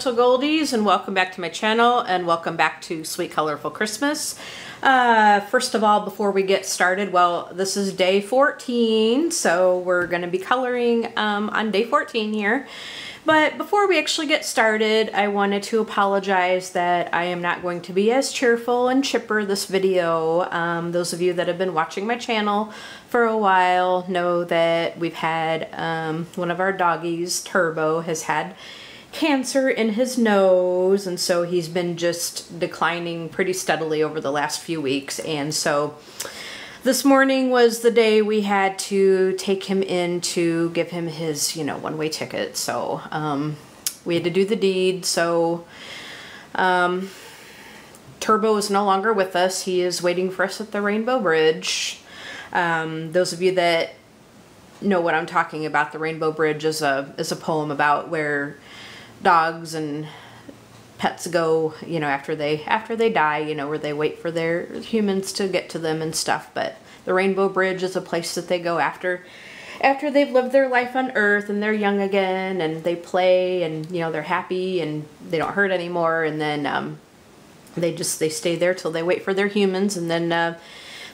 little goldies, and welcome back to my channel, and welcome back to Sweet Colorful Christmas. First of all, before we get started, well, this is day 14, so we're going to be coloring on day 14 here. But before we actually get started, I wanted to apologize that I am not going to be as cheerful and chipper this video. Those of you that have been watching my channel for a while know that we've had one of our doggies, Turbo, has had cancer in his nose, and so he's been just declining pretty steadily over the last few weeks. And so this morning was the day we had to take him in to give him his, one-way ticket. So we had to do the deed. So Turbo is no longer with us. He is waiting for us at the Rainbow Bridge. Those of you that know what I'm talking about, the Rainbow Bridge is a poem about where dogs and pets go, after they die, where they wait for their humans to get to them and stuff. But the Rainbow Bridge is a place that they go after they've lived their life on Earth and they're young again and they play and, they're happy and they don't hurt anymore. And then they stay there till they wait for their humans. And then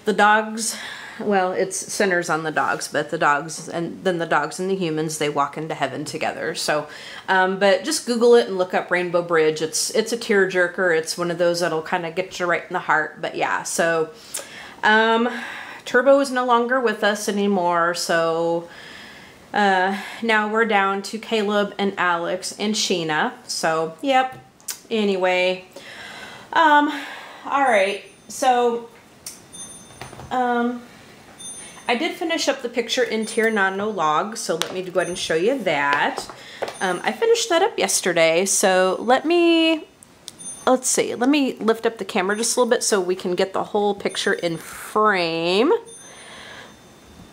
the dogs, well, it's centers on the dogs, but the dogs and the humans, they walk into heaven together. So, but just Google it and look up Rainbow Bridge. It's a tearjerker. It's one of those that'll kind of get you right in the heart. But yeah, so Turbo is no longer with us anymore. So now we're down to Caleb and Alex and Sheena. So yep. Anyway, all right. So I did finish up the picture in Tier Nano Log, so let me go ahead and show you that. I finished that up yesterday, so let's see, let me lift up the camera just a little bit so we can get the whole picture in frame.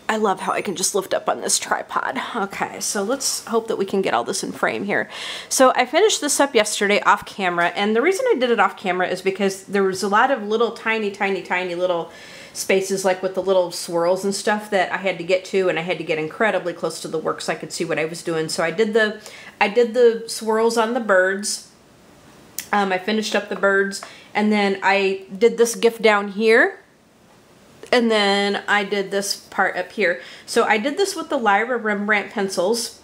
I love how I can just lift up on this tripod. Okay, so let's hope that we can get all this in frame here. So I finished this up yesterday off camera, and the reason I did it off camera is because there was a lot of little tiny little spaces, like with the little swirls and stuff, that I had to get to, and I had to get incredibly close to the work so I could see what I was doing. So I did the swirls on the birds. I finished up the birds, and then I did this gift down here, and then I did this part up here. So I did this with the Lyra Rembrandt pencils,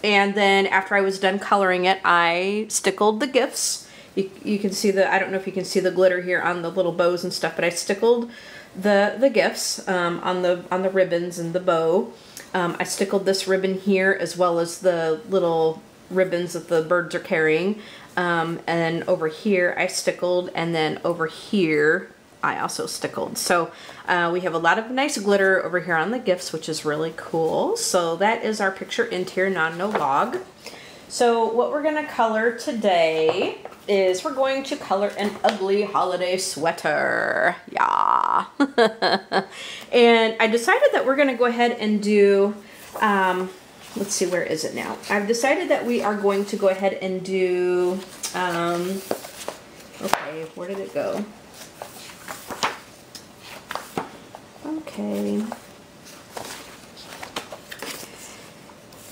and then after I was done coloring it, I stickled the gifts. You can see I don't know if you can see the glitter here on the little bows and stuff, but I stickled the gifts on the ribbons and the bow. I stickled this ribbon here as well as the little ribbons that the birds are carrying. And over here I stickled, and then over here I also stickled. So we have a lot of nice glitter over here on the gifts, which is really cool. So that is our picture in Tier Nano Log. So what we're going to color today is we're going to color an ugly holiday sweater. Yeah. And I decided that we're going to go ahead and do, let's see, where is it now? I've decided that we are going to go ahead and do, okay, where did it go? Okay.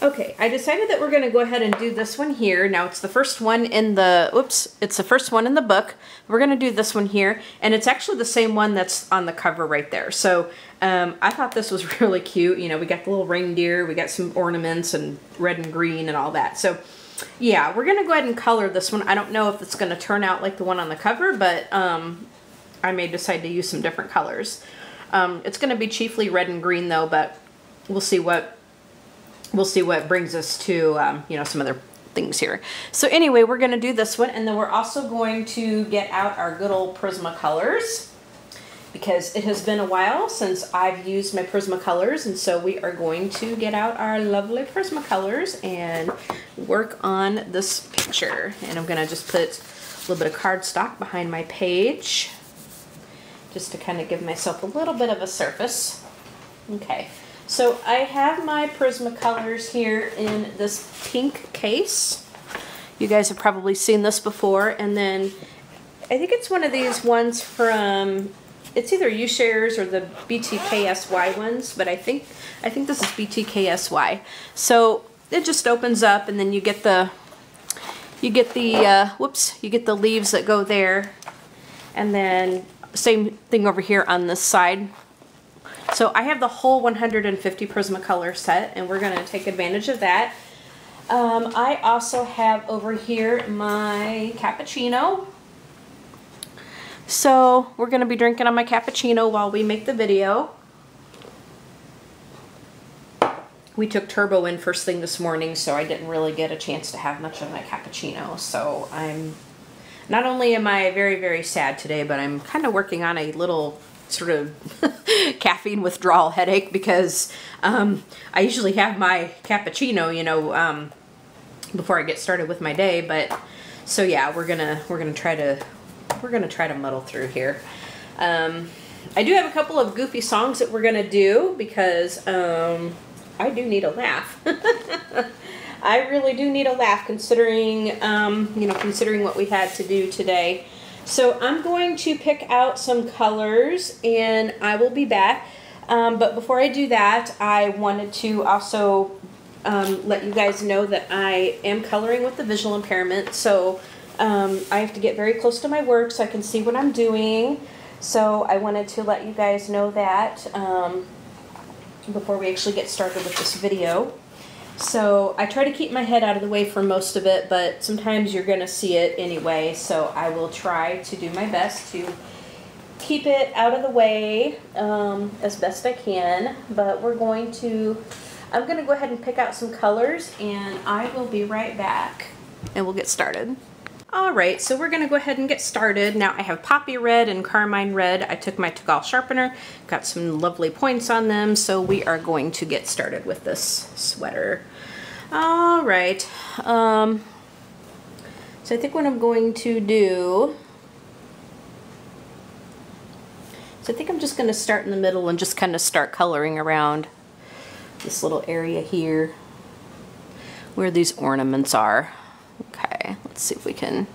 Okay, I decided that we're going to go ahead and do this one here. Now it's the first one in the, it's the first one in the book. We're going to do this one here, and it's actually the same one that's on the cover right there. So I thought this was really cute. We got the little reindeer, we got some ornaments and red and green and all that. So yeah, we're going to go ahead and color this one. I don't know if it's going to turn out like the one on the cover, but I may decide to use some different colors. It's going to be chiefly red and green though, but we'll see what brings us to, some other things here. So anyway, we're going to do this one, and then we're also going to get out our good old Prismacolors, because it has been a while since I've used my Prismacolors, and so we are going to get out our lovely Prismacolors and work on this picture. And I'm going to just put a little bit of cardstock behind my page, just to kind of give myself a little bit of a surface. Okay. So I have my Prismacolors here in this pink case. You guys have probably seen this before. And then I think it's one of these ones from, it's either U-Shares or the BTKSY ones, but I think this is BTKSY. So it just opens up, and then you get the you get the, whoops, you get the leaves that go there. And then same thing over here on this side. So I have the whole 150 Prismacolor set, and we're gonna take advantage of that. I also have over here my cappuccino. So we're gonna be drinking on my cappuccino while we make the video. We took Turbo in first thing this morning, so I didn't really get a chance to have much of my cappuccino. So not only am I very, very sad today, but I'm kind of working on a little sort of caffeine withdrawal headache because I usually have my cappuccino, you know, before I get started with my day. But so yeah, we're gonna try to muddle through here. I do have a couple of goofy songs that we're gonna do because I do need a laugh. I really do need a laugh considering you know, considering what we had to do today. So I'm going to pick out some colors and I will be back. But before I do that, I wanted to also let you guys know that I am coloring with the visual impairment. So I have to get very close to my work so I can see what I'm doing. So I wanted to let you guys know that before we actually get started with this video. So I try to keep my head out of the way for most of it, but sometimes you're going to see it anyway. So I will try to do my best to keep it out of the way as best I can. But I'm going to go ahead and pick out some colors and I will be right back and we'll get started. Alright, so we're going to go ahead and get started. Now I have Poppy Red and Carmine Red. I took my Tagal sharpener, got some lovely points on them, so we are going to get started with this sweater. Alright, so I think what I'm going to do, so I think I'm just going to start in the middle and just kind of start coloring around this little area here where these ornaments are. Okay, let's see if we can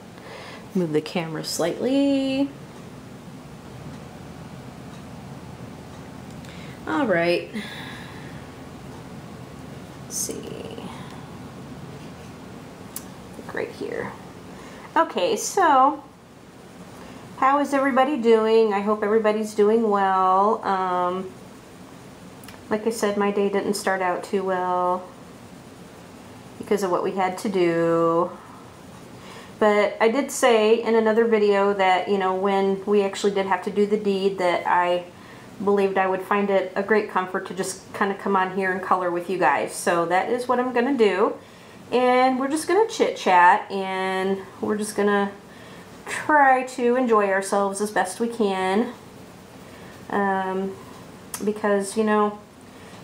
move the camera slightly. All right. Let's see. Right here. Okay, so how is everybody doing? I hope everybody's doing well. Like I said, my day didn't start out too well because of what we had to do. But I did say in another video that, you know, when we actually did have to do the deed, that I believed I would find it a great comfort to just kind of come on here and color with you guys. So that is what I'm going to do. And we're just going to chit chat and we're just going to try to enjoy ourselves as best we can. Because, you know,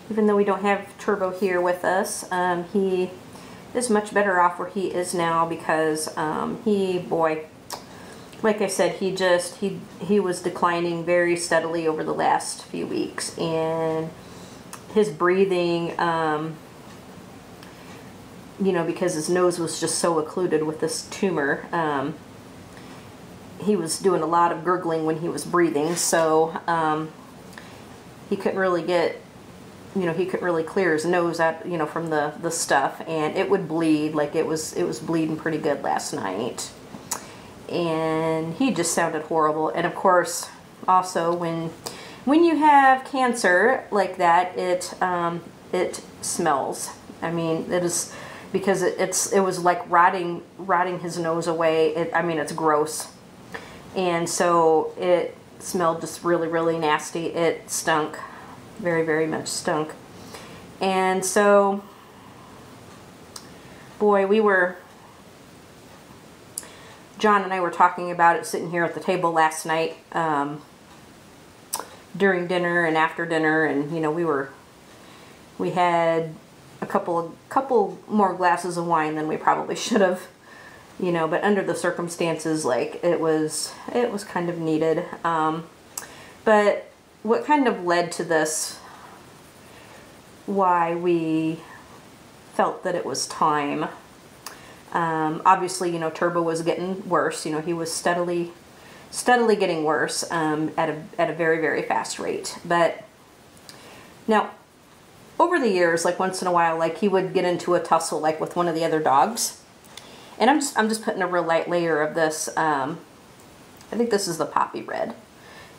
even though we don't have Turbo here with us, he is much better off where he is now because boy, like I said, he was declining very steadily over the last few weeks, and his breathing, you know, because his nose was just so occluded with this tumor, he was doing a lot of gurgling when he was breathing, so he couldn't really get, you know, he couldn't really clear his nose out, you know, from the stuff, and it would bleed. Like it was bleeding pretty good last night, and he just sounded horrible. And of course, also when you have cancer like that, it smells. I mean, it is, because it was like rotting his nose away. I mean, it's gross, and so it smelled just really, really nasty. It stunk. Very, very much stunk. And so, boy, John and I were talking about it sitting here at the table last night, during dinner and after dinner, and, you know, we had a couple more glasses of wine than we probably should have, you know, but under the circumstances, like, it was kind of needed. But what kind of led to this, why we felt that it was time, obviously, you know, Turbo was getting worse. You know, he was steadily getting worse at a very, very fast rate. But now, over the years, like once in a while, like he would get into a tussle like with one of the other dogs, And I'm just putting a real light layer of this. I think this is the poppy red,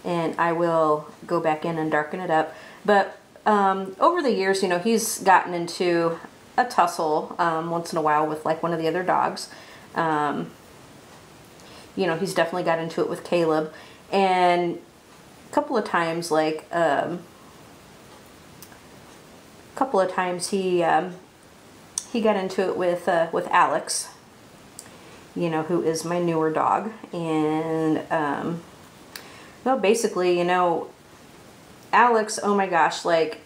and I will go back in and darken it up. But over the years, you know, he's gotten into a tussle once in a while with like one of the other dogs. You know, he's definitely got into it with Caleb, and a couple of times, like he got into it with Alex, you know, who is my newer dog. And well, basically, you know, Alex, oh my gosh, like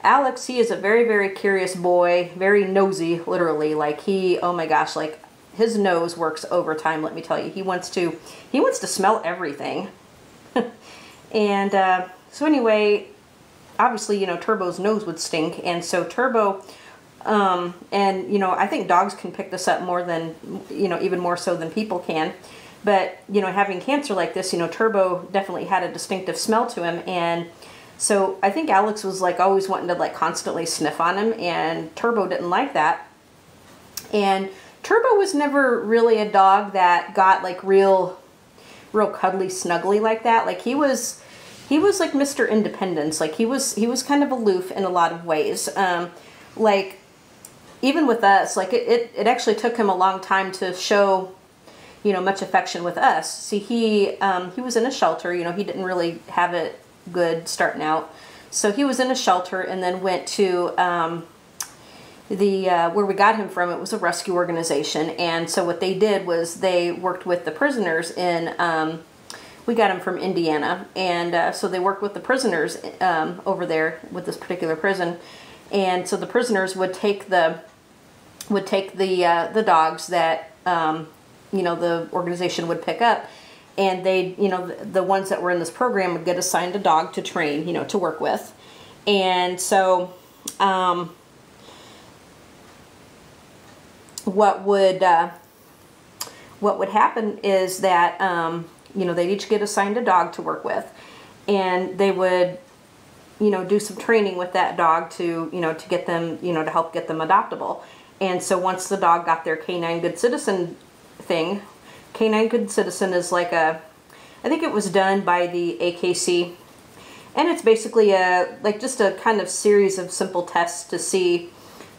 Alex, he is a very, very curious boy, very nosy, literally. Like he, oh my gosh, like his nose works overtime, let me tell you. He wants to smell everything. And so anyway, obviously, you know, Turbo's nose would stink, and so Turbo, and you know, I think dogs can pick this up more than, you know, even more so than people can. But, you know, having cancer like this, you know, Turbo definitely had a distinctive smell to him. And so I think Alex was like always wanting to like constantly sniff on him, and Turbo didn't like that. And Turbo was never really a dog that got like real cuddly snuggly like that. Like he was like Mr. Independence. Like he was kind of aloof in a lot of ways. Like even with us, like it actually took him a long time to show, you know, much affection with us. See, he was in a shelter, you know, he didn't really have it good starting out. So he was in a shelter and then went to where we got him from. It was a rescue organization. And so what they did was they worked with the prisoners in, we got him from Indiana. And so they worked with the prisoners over there with this particular prison. And so the prisoners would take the dogs that, you know, the organization would pick up, and they, you know, the ones that were in this program would get assigned a dog to train, you know, to work with. And so, what would happen is that, you know, they'd each get assigned a dog to work with, and they would, you know, do some training with that dog to, you know, to get them, you know, to help get them adoptable. And so once the dog got their Canine Good Citizen thing, Canine Good Citizen is like I think it was done by the AKC, and it's basically like just a kind of series of simple tests to see,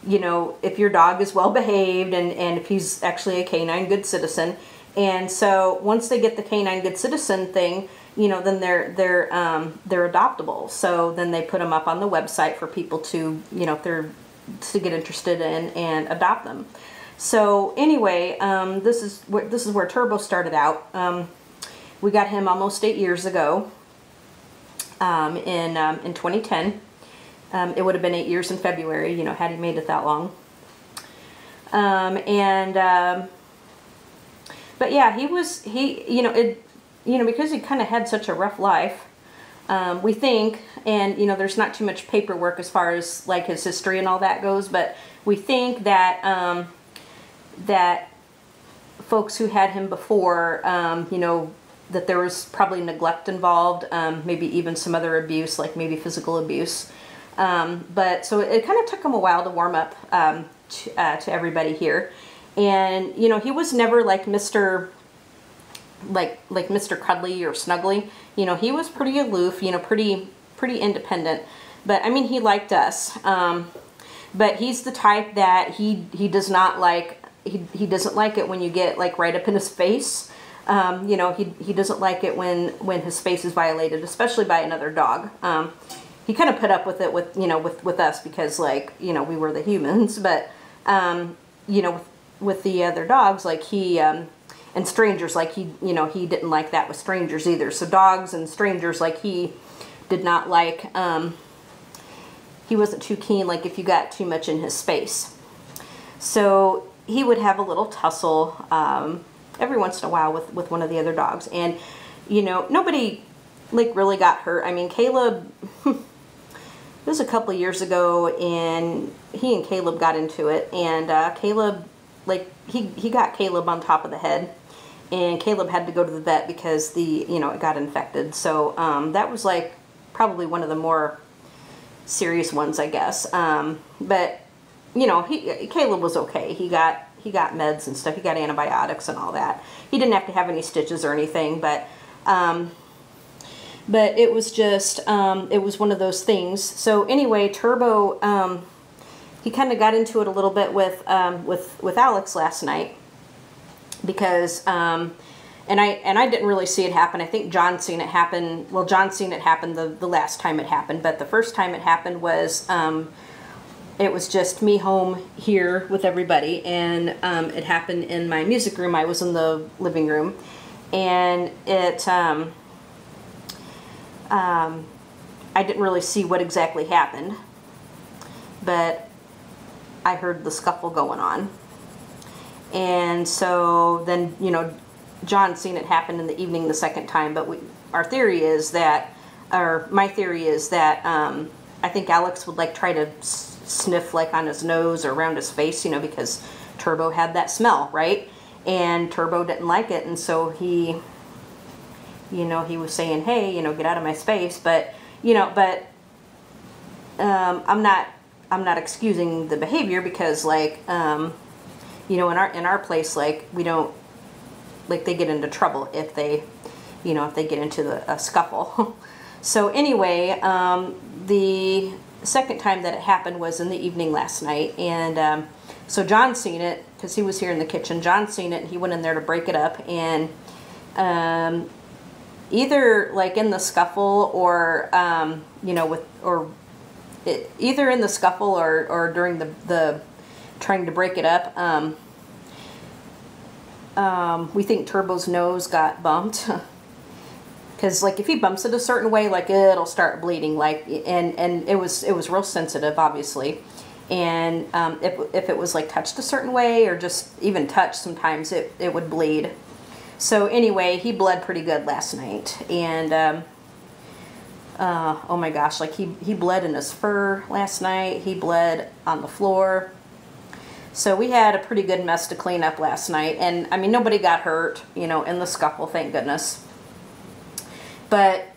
you know, if your dog is well behaved and if he's actually a Canine Good Citizen. And so once they get the Canine Good Citizen thing, you know, then they're adoptable. So then they put them up on the website for people to, you know, if they're to get interested in and adopt them. So anyway, this is where Turbo started out. We got him almost 8 years ago, in 2010. It would have been 8 years in February, you know, had he made it that long. But yeah, you know, because he kind of had such a rough life, we think, and you know, there's not too much paperwork as far as like his history and all that goes, but we think that that folks who had him before, you know, that there was probably neglect involved, maybe even some other abuse, like maybe physical abuse. But so it kind of took him a while to warm up to everybody here. And you know, he was never like Mr. Mr. Cuddly or Snuggly. You know, he was pretty aloof, you know, pretty independent. But I mean, he liked us. But he's the type that he does not like, he doesn't like it when you get like right up in his face. You know, he doesn't like it when his space is violated, especially by another dog. He kind of put up with it with, you know, with us because, like, you know, we were the humans. But you know, with the other dogs, like he and strangers, like he, you know, he didn't like that with strangers either. So dogs and strangers, like he did not like, he wasn't too keen, like if you got too much in his space. So he would have a little tussle every once in a while with one of the other dogs. And, you know, nobody like really got hurt. I mean, Caleb, it was a couple of years ago, and he and Caleb got into it. And Caleb, like, he got Caleb on top of the head. And Caleb had to go to the vet because you know, it got infected. So that was like probably one of the more serious ones, I guess. But you know, Caleb was okay. He got meds and stuff. He got antibiotics and all that. He didn't have to have any stitches or anything, but it was just, it was one of those things. So anyway, Turbo, he kind of got into it a little bit with Alex last night, because, and I didn't really see it happen. I think John seen it happen. Well, John seen it happen the last time it happened, but the first time it happened was, it was just me home here with everybody, and it happened in my music room. I was in the living room, and it, I didn't really see what exactly happened, but I heard the scuffle going on. And so then, you know, John seen it happen in the evening the second time, but our theory is that, or my theory is that, I think Alex would like try to sniff like on his nose or around his face, you know, because Turbo had that smell, right? And Turbo didn't like it, and so he, you know, he was saying, hey, you know, get out of my space. But, you know, but I'm not excusing the behavior, because, like, you know, in our place, like, we don't, like, they get into trouble if they, you know, if they get into a scuffle. So anyway, the second time that it happened was in the evening last night, and so John seen it, because he was here in the kitchen. John seen it, and he went in there to break it up, and either like in the scuffle or you know, either in the scuffle or during the trying to break it up, we think Turbo's nose got bumped. Because, like, if he bumps it a certain way, like, it'll start bleeding, like, and it was real sensitive, obviously. And if it was, like, touched a certain way, or just even touched, sometimes it would bleed. So anyway, he bled pretty good last night. And oh my gosh, like, he bled in his fur last night. He bled on the floor. So we had a pretty good mess to clean up last night. And I mean, nobody got hurt, you know, in the scuffle, thank goodness. But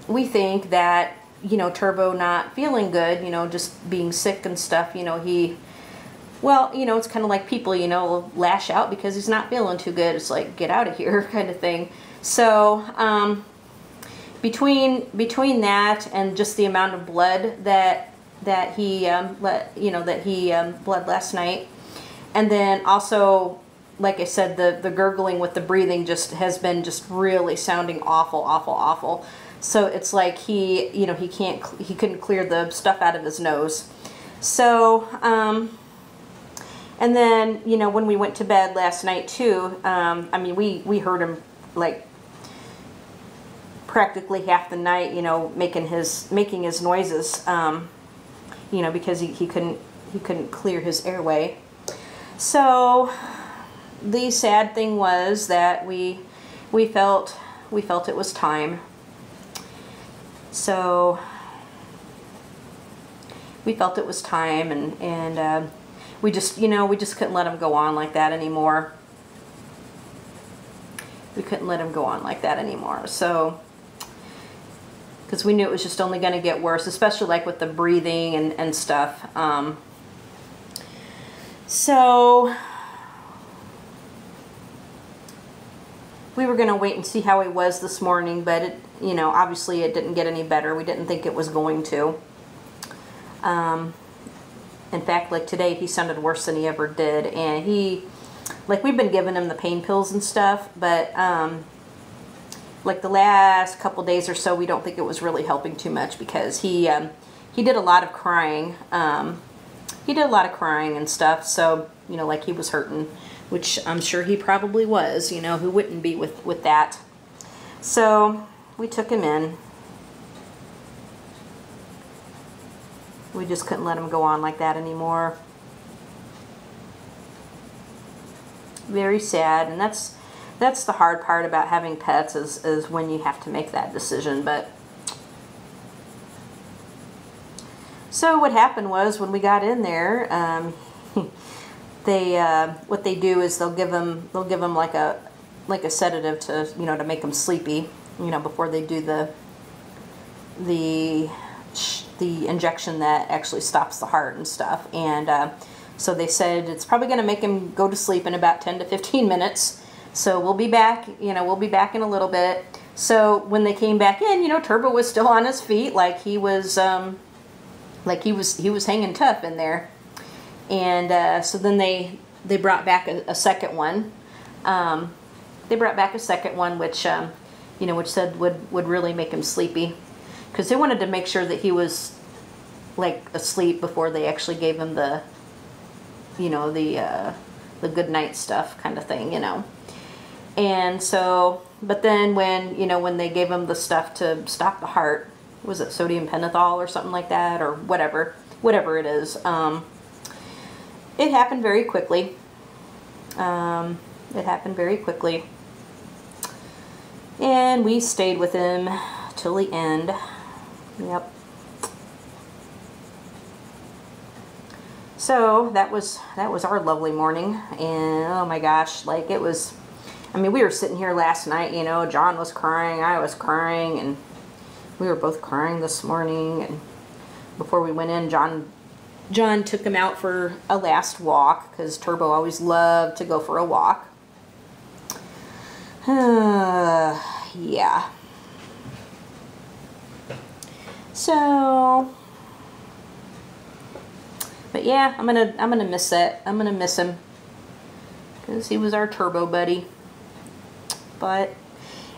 we think that, you know, Turbo not feeling good, you know, just being sick and stuff, you know, well, you know, it's kind of like people, you know, lash out because he's not feeling too good. It's like, get out of here kind of thing. So between that and just the amount of blood that he bled last night, and then also, like I said, the gurgling with the breathing just has been just really sounding awful, awful, awful. So it's like he couldn't clear the stuff out of his nose. So, and then, you know, when we went to bed last night too, I mean, we heard him, like, practically half the night, you know, making his noises, you know, because he couldn't clear his airway. So the sad thing was that we felt it was time. So we felt it was time, and we just couldn't let him go on like that anymore. We couldn't let him go on like that anymore. So, because we knew it was just only going to get worse, especially like with the breathing and stuff. So we were going to wait and see how he was this morning, but it, you know, obviously it didn't get any better. We didn't think it was going to. In fact, like today, he sounded worse than he ever did, and like, we've been giving him the pain pills and stuff, but like the last couple days or so, we don't think it was really helping too much, because he did a lot of crying. He did a lot of crying and stuff, so, you know, like, he was hurting, which I'm sure he probably was, you know, who wouldn't be with that. So we took him in. We just couldn't let him go on like that anymore. Very sad, and that's the hard part about having pets, is when you have to make that decision. But so what happened was, when we got in there, what they do is they'll give him like a sedative to, you know, to make him sleepy, you know, before they do the injection that actually stops the heart and stuff. And So they said it's probably going to make him go to sleep in about 10 to 15 minutes. So we'll be back, you know, we'll be back in a little bit. So when they came back in, you know, Turbo was still on his feet, like he was hanging tough in there. And so then they brought back a second one. They brought back a second one, which you know, which said would really make him sleepy, because they wanted to make sure that he was like asleep before they actually gave him the, you know, the good night stuff kind of thing, you know. And so, but then when, you know, when they gave him the stuff to stop the heart, was it sodium pentothal or something like that, or whatever it is, it happened very quickly. It happened very quickly. And we stayed with him till the end. Yep. So that was our lovely morning. And oh my gosh, like it was, I mean, we were sitting here last night, you know, John was crying, I was crying, and we were both crying this morning. And before we went in, John took him out for a last walk, because Turbo always loved to go for a walk. Yeah. So, but yeah, I'm gonna miss that. I'm gonna miss him, because he was our Turbo buddy. But,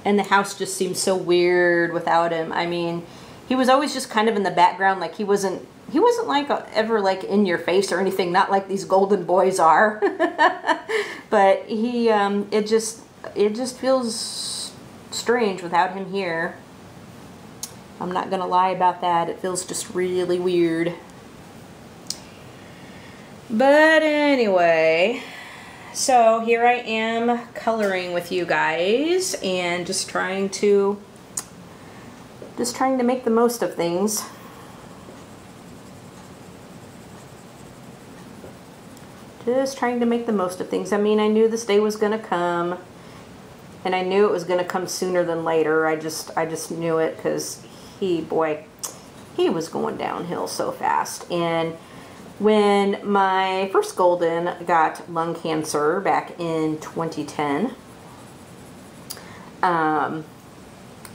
and the house just seemed so weird without him. I mean, he was always just kind of in the background, like he wasn't like ever like in your face or anything, not like these golden boys are. But he, it just feels strange without him here. I'm not gonna lie about that. It feels just really weird. But anyway, so here I am coloring with you guys and just trying to make the most of things. Just trying to make the most of things. I mean, I knew this day was gonna come, and I knew it was gonna come sooner than later. I just knew it, because he was going downhill so fast. And when my first golden got lung cancer back in 2010,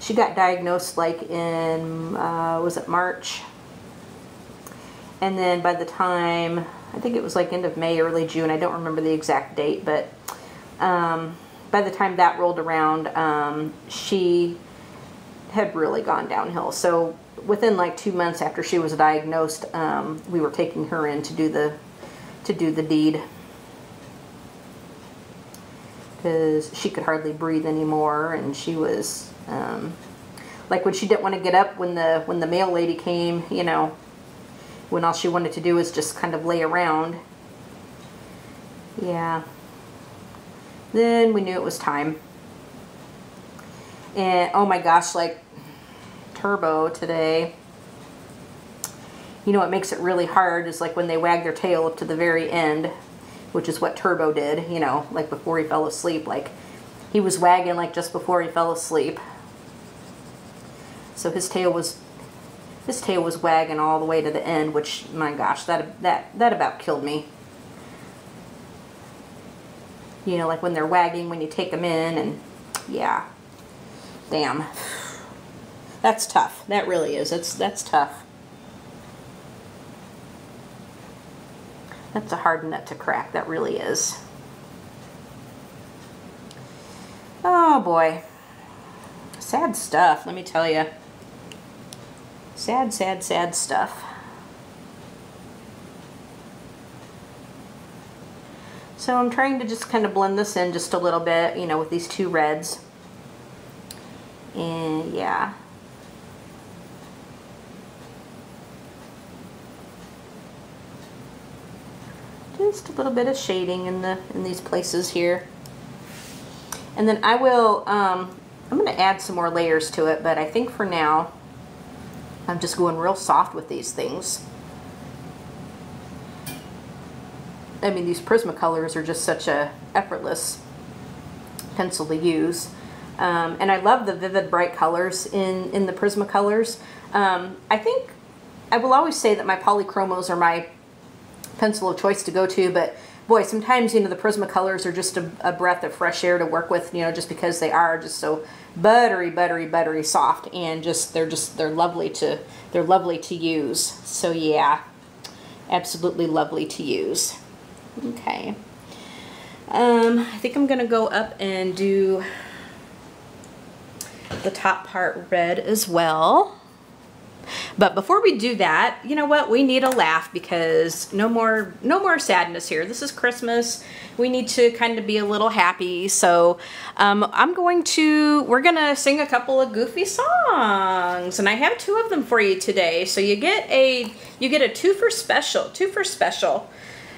she got diagnosed like in, was it March? And then by the time, I think it was like end of May, early June, I don't remember the exact date, but by the time that rolled around, she had really gone downhill. So within like 2 months after she was diagnosed, we were taking her in to do the deed, because she could hardly breathe anymore, and she was like, when she didn't want to get up when the mail lady came, you know, when all she wanted to do was just kind of lay around. Yeah. Then we knew it was time. And oh my gosh, like Turbo today, you know what makes it really hard is like when they wag their tail up to the very end, which is what Turbo did, you know, like before he fell asleep. Like he was wagging like just before he fell asleep. So his tail was wagging all the way to the end, which, my gosh, that about killed me. You know, like when they're wagging when you take them in, and yeah. Damn. That's tough. That really is. That's tough. That's a hard nut to crack. That really is. Oh boy. Sad stuff, let me tell you. Sad, sad, sad stuff. So I'm trying to just kind of blend this in just a little bit, you know, with these two reds. And yeah. Just a little bit of shading in these places here. And then I will, I'm going to add some more layers to it, but I think for now, I'm just going real soft with these things. I mean, these Prismacolors are just such a effortless pencil to use. And I love the vivid bright colors in the Prismacolors. I think I will always say that my polychromos are pencil of choice to go to, but boy, sometimes, you know, the Prismacolors are just a breath of fresh air to work with, you know, just because they are just so buttery, buttery, buttery soft, and they're lovely to use. So yeah, absolutely lovely to use. Okay. I think I'm gonna go up and do the top part red as well. But before we do that, you know what? We need a laugh, because no more sadness here. This is Christmas. We need to kind of be a little happy. So we're gonna sing a couple of goofy songs, and I have 2 of them for you today. So you get a 2 for special.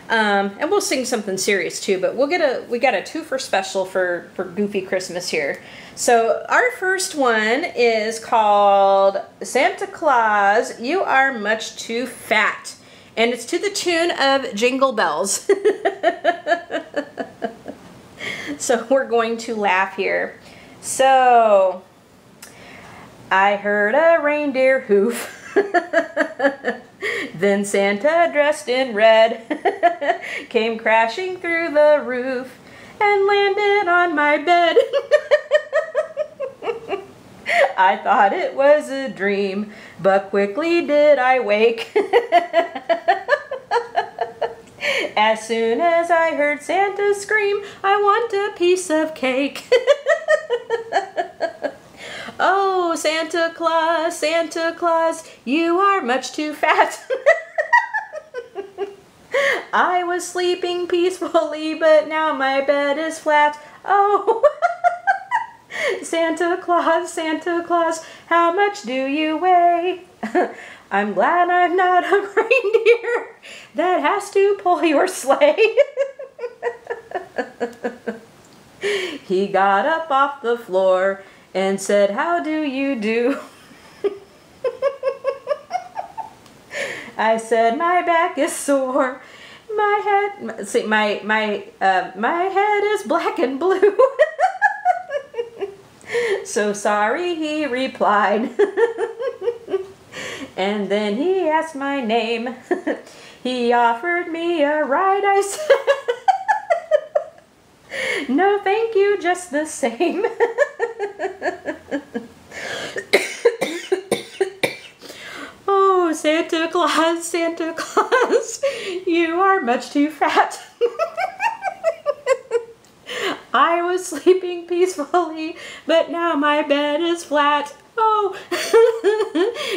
And we'll sing something serious too, but we got a 2 for special for Goofy Christmas here. So our first one is called Santa Claus, You Are Much Too Fat. And it's to the tune of Jingle Bells. So we're going to laugh here. So, I heard a reindeer hoof. Then Santa, dressed in red, came crashing through the roof and landed on my bed. I thought it was a dream, but quickly did I wake. As soon as I heard Santa scream, I want a piece of cake. Oh, Santa Claus, you are much too fat. I was sleeping peacefully, but now my bed is flat. Oh, Santa Claus, how much do you weigh? I'm glad I'm not a reindeer that has to pull your sleigh. He got up off the floor and said, how do you do? I said, my back is sore. My head is black and blue. So sorry, he replied. And then he asked my name. He offered me a ride. I said, no, thank you, just the same. Oh, Santa Claus, you are much too fat. I was sleeping peacefully, but now my bed is flat. Oh,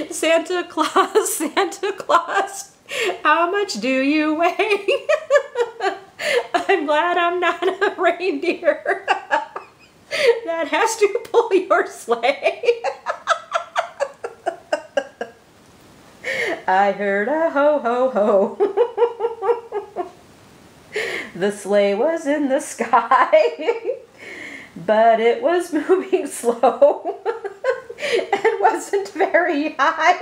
Santa Claus, how much do you weigh? I'm glad I'm not a reindeer that has to pull your sleigh. I heard a ho ho ho. The sleigh was in the sky, but it was moving slow and wasn't very high.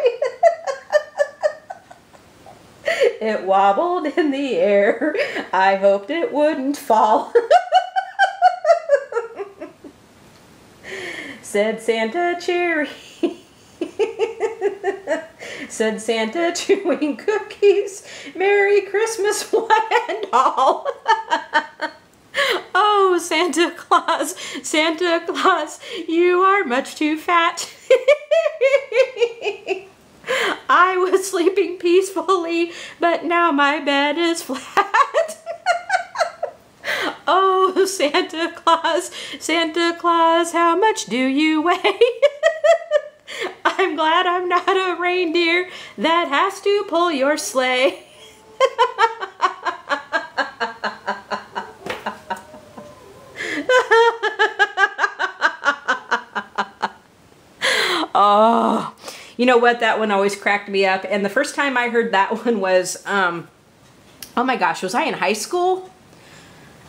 It wobbled in the air. I hoped it wouldn't fall. Said Santa cheery. Said Santa chewing cookies. Merry Christmas, one and all. Oh, Santa Claus, you are much too fat. I was sleeping peacefully, but now my bed is flat. Oh, Santa Claus, how much do you weigh? I'm glad I'm not a reindeer that has to pull your sleigh. Oh, you know what? That one always cracked me up. And the first time I heard that one was, oh my gosh, was I in high school?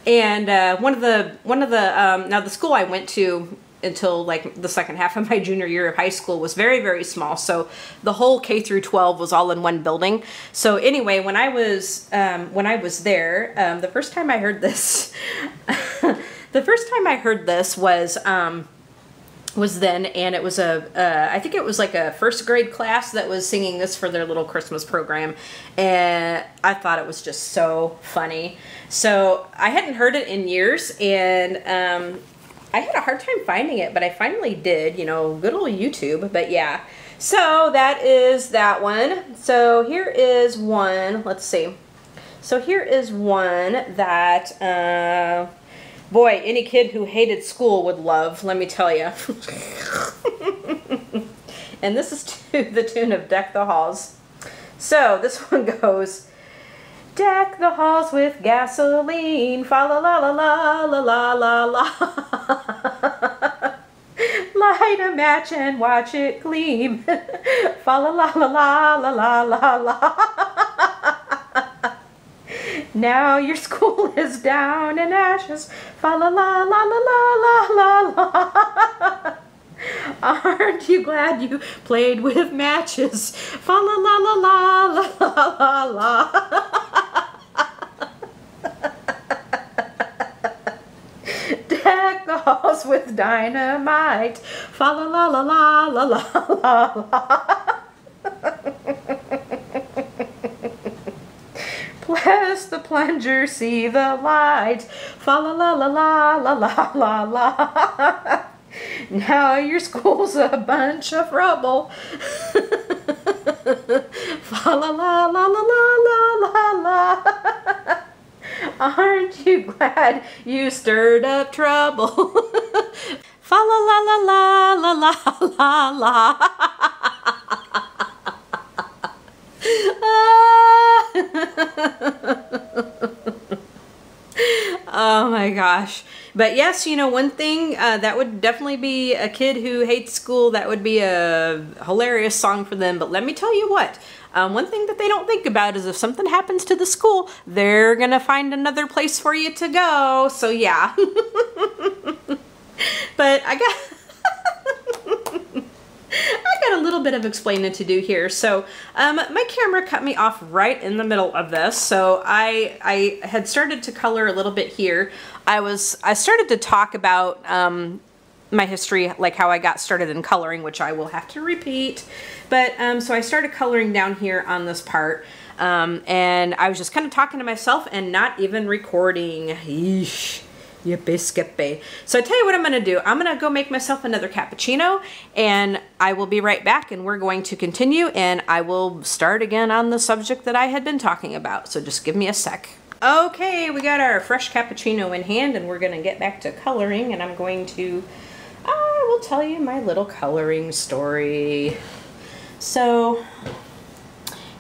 And now the school I went to until like the second half of my junior year of high school was very, very small. So the whole K through 12 was all in one building. So anyway, when I was there, the first time I heard this, was was then, and it was I think it was like a first grade class that was singing this for their little Christmas program, and I thought it was just so funny. So I hadn't heard it in years, and I had a hard time finding it, but I finally did, you know, good old YouTube. But yeah, so that is that one. So here is one, let's see. So here is one that, boy, any kid who hated school would love, let me tell you. And this is to the tune of Deck the Halls. So this one goes, deck the halls with gasoline, fa la la la la la la la la. Light a match and watch it gleam, fa la la la la la la la la. Now your school is down in ashes, fa la la la la la la la. Aren't you glad you played with matches, fa la la la la la la la. Deck the halls with dynamite, fa la la la la la la la la. Bless the plunger, see the light, fa la la la la la la la la. Now your school's a bunch of rubble, fa la la la la la la la. Aren't you glad you stirred up trouble, fa la la la la la la la la. Oh my gosh. But yes, you know, one thing that would definitely be a kid who hates school, that would be a hilarious song for them. But let me tell you what, one thing that they don't think about is if something happens to the school, they're gonna find another place for you to go. So yeah. But I got a little bit of explaining to do here. So my camera cut me off right in the middle of this. So I had started to color a little bit here. I started to talk about my history, like how I got started in coloring, which I will have to repeat. But so I started coloring down here on this part. And I was just kind of talking to myself and not even recording. Yeesh. Yippee skippy. So I tell you what I'm going to do. I'm going to go make myself another cappuccino, and I will be right back, and we're going to continue, and I will start again on the subject that I had been talking about. So just give me a sec. Okay, we got our fresh cappuccino in hand, and we're going to get back to coloring, and I'm going to, I will tell you my little coloring story. So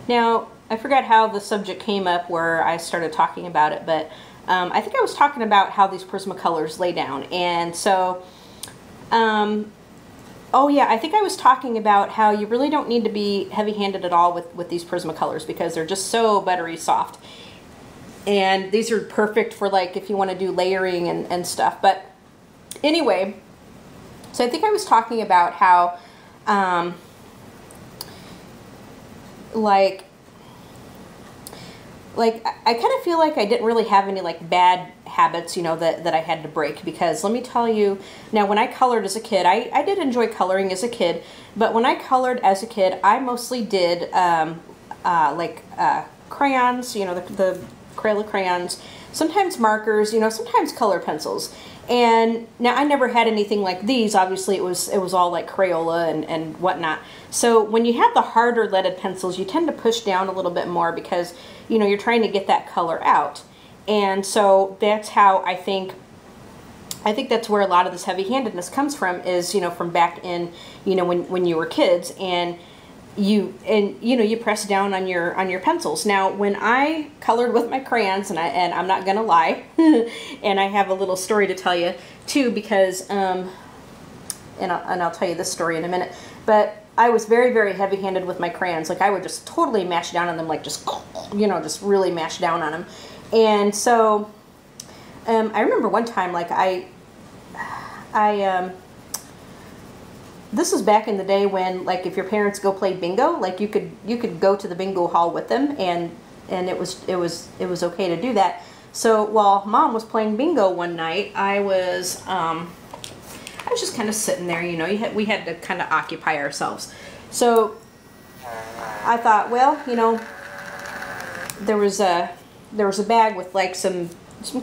now I forgot how the subject came up where I started talking about it, but I think I was talking about how these Prismacolors lay down, and so, oh yeah, I think I was talking about how you really don't need to be heavy-handed at all with these Prismacolors because they're just so buttery soft, and these are perfect for like if you want to do layering and stuff. But anyway, so I think I was talking about how, like I kind of feel like I didn't really have any like bad habits, you know, that I had to break, because let me tell you, now when I colored as a kid, I did enjoy coloring as a kid, but when I colored as a kid, I mostly did crayons, you know, the Crayola crayons, sometimes markers, you know, sometimes color pencils. And now I never had anything like these. Obviously it was all like Crayola and whatnot. So when you have the harder leaded pencils, you tend to push down a little bit more because, you know, you're trying to get that color out. And so that's how I think that's where a lot of this heavy-handedness comes from, is, you know, from back in, you know, when you were kids, and you know, you press down on your pencils. Now when I colored with my crayons, and I'm not gonna lie, and I have a little story to tell you too, because and I'll tell you this story in a minute, but I was very, very heavy-handed with my crayons. Like I would just totally mash down on them, like just, you know, just really mash down on them. And so I remember one time, like this was back in the day when, like, if your parents go play bingo, like you could go to the bingo hall with them, and it was okay to do that. So while Mom was playing bingo one night, I was I was just kind of sitting there, you know, we had to kind of occupy ourselves. So I thought, well, you know, there was a bag with like some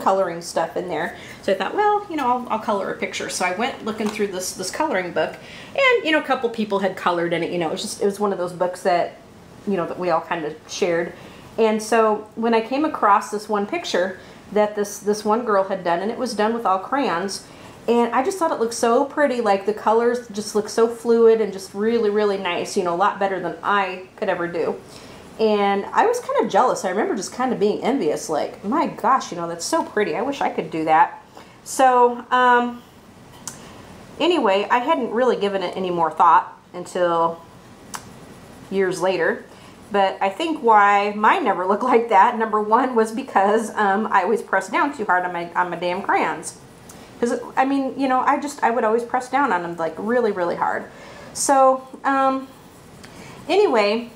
coloring stuff in there. So I thought, well, you know, I'll color a picture. So I went looking through this coloring book, and, you know, a couple people had colored in it. You know, it was one of those books that, you know, that we all kind of shared. And so when I came across this one picture that this one girl had done, and it was done with all crayons, and I just thought it looked so pretty. Like the colors just look so fluid and just really, really nice, you know, a lot better than I could ever do. And I was kind of jealous. I remember just kind of being envious, like, my gosh, you know, that's so pretty. I wish I could do that. So anyway, I hadn't really given it any more thought until years later. But I think why mine never looked like that, number one, was because I always pressed down too hard on my damn crayons. Because, I mean, you know, I would always press down on them, like, really, really hard. So, anyway,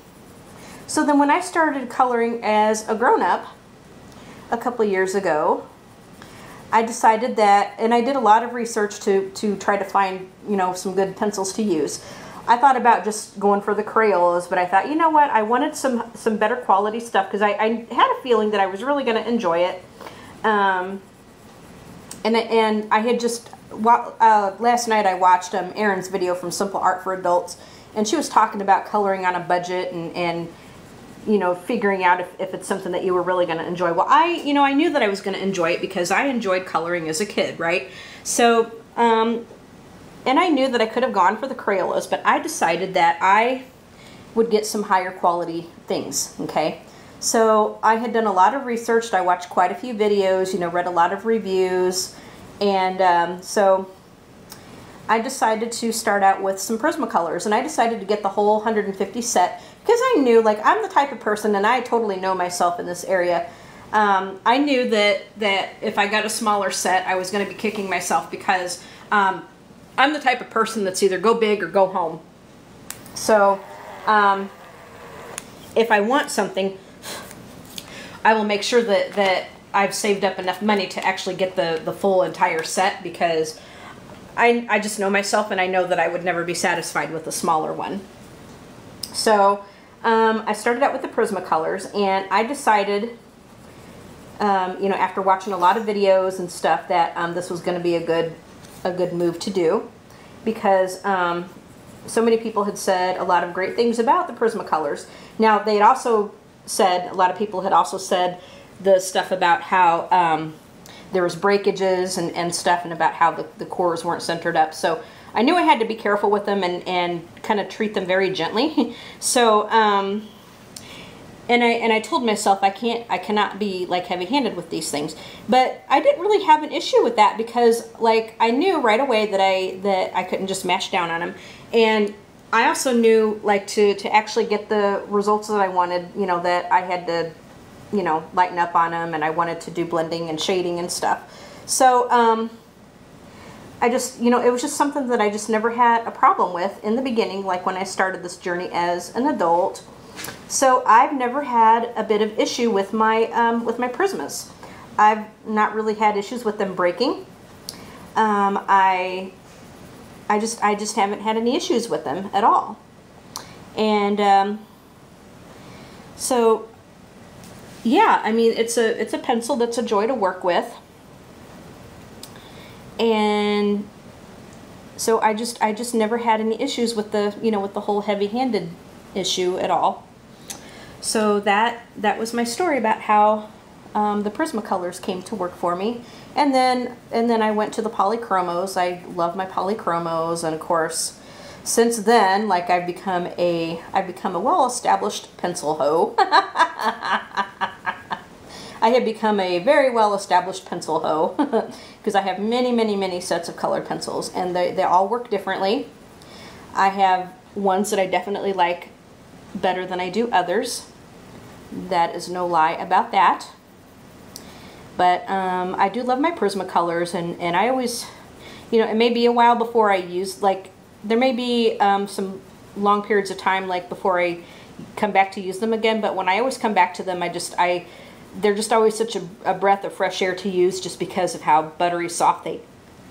so then when I started coloring as a grown-up a couple of years ago, I decided that, and I did a lot of research to try to find, you know, some good pencils to use. I thought about just going for the Crayolas, but I thought, you know what, I wanted some better quality stuff, because I had a feeling that I was really going to enjoy it. And I had just, last night I watched Erin's video from Simple Art for Adults, and she was talking about coloring on a budget and you know, figuring out if it's something that you were really going to enjoy. Well, I knew that I was going to enjoy it because I enjoyed coloring as a kid, right? So, and I knew that I could have gone for the Crayolas, but I decided that I would get some higher quality things, okay? So I had done a lot of research. I watched quite a few videos, you know, read a lot of reviews, and so I decided to start out with some Prismacolors, and I decided to get the whole 150 set because I knew, like, I'm the type of person, and I totally know myself in this area. I knew that if I got a smaller set, I was going to be kicking myself because I'm the type of person that's either go big or go home. So if I want something, I will make sure that I've saved up enough money to actually get the full entire set, because I just know myself, and I know that I would never be satisfied with a smaller one. So I started out with the Prismacolors, and I decided, you know, after watching a lot of videos and stuff, that this was going to be a good move to do, because so many people had said a lot of great things about the Prismacolors. Now, they had also said, a lot of people had also said the stuff about how there was breakages and stuff, and about how the cores weren't centered up. So I knew I had to be careful with them and kind of treat them very gently. So and I told myself I cannot be like heavy-handed with these things. But I didn't really have an issue with that, because like I knew right away that I couldn't just mash down on them. And I also knew, like, to actually get the results that I wanted, you know, that I had to, you know, lighten up on them, and I wanted to do blending and shading and stuff. So I just, you know, it was just something that I just never had a problem with in the beginning, like when I started this journey as an adult. So I've never had a bit of issue with my Prismas. I've not really had issues with them breaking. I just haven't had any issues with them at all. And so yeah, I mean, it's a pencil that's a joy to work with. And so I just never had any issues with the, you know, with the whole heavy-handed issue at all. So that was my story about how the Prismacolors came to work for me. And then I went to the polychromos. I love my polychromos, and of course, since then, like, I've become a well-established pencil hoe. I have become a very well-established pencil hoe because I have many sets of colored pencils, and they all work differently. I have ones that I definitely like better than I do others. That is no lie about that. But I do love my Prismacolors, and I always, you know, it may be a while before I use, like, there may be some long periods of time, like, before I come back to use them again, but when I always come back to them, they're just always such a breath of fresh air to use, just because of how buttery soft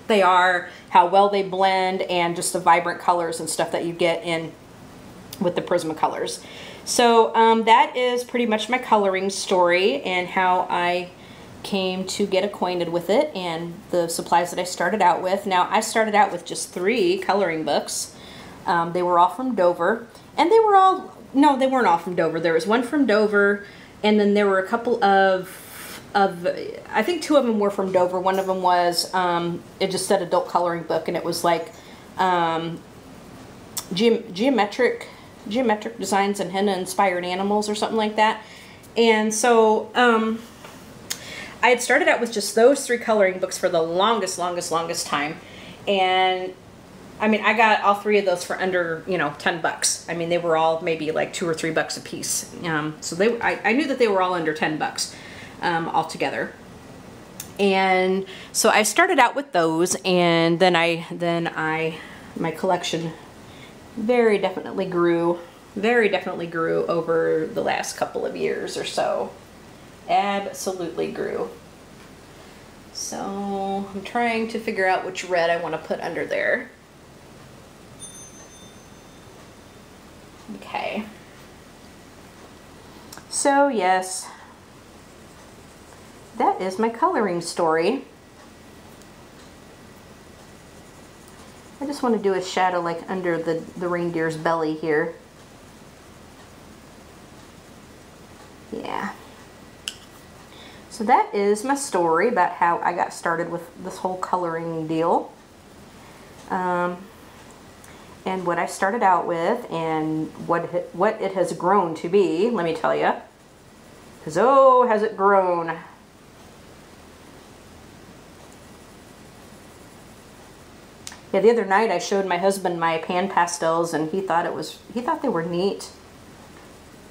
they are, how well they blend, and just the vibrant colors and stuff that you get in with the Prismacolors. So that is pretty much my coloring story and how I came to get acquainted with it and the supplies that I started out with. Now, I started out with just 3 coloring books. They were all from Dover, and they were all, no, they weren't all from Dover. There was one from Dover, and then there were a couple of I think 2 of them were from Dover. One of them was, it just said adult coloring book, and it was like geometric designs and henna inspired animals or something like that. And so I had started out with just those 3 coloring books for the longest time, and I mean, I got all 3 of those for under, you know, 10 bucks. I mean, they were all maybe like $2 or $3 a piece. So I knew that they were all under 10 bucks altogether. And so I started out with those, and then my collection very definitely grew over the last couple of years or so. Absolutely grew. So I'm trying to figure out which red I want to put under there. Okay. So yes, that is my coloring story. I just want to do a shadow like under the reindeer's belly here. Yeah. So that is my story about how I got started with this whole coloring deal. And what I started out with and what it has grown to be, let me tell you. Because oh, has it grown. Yeah, the other night I showed my husband my pan pastels, and he thought they were neat.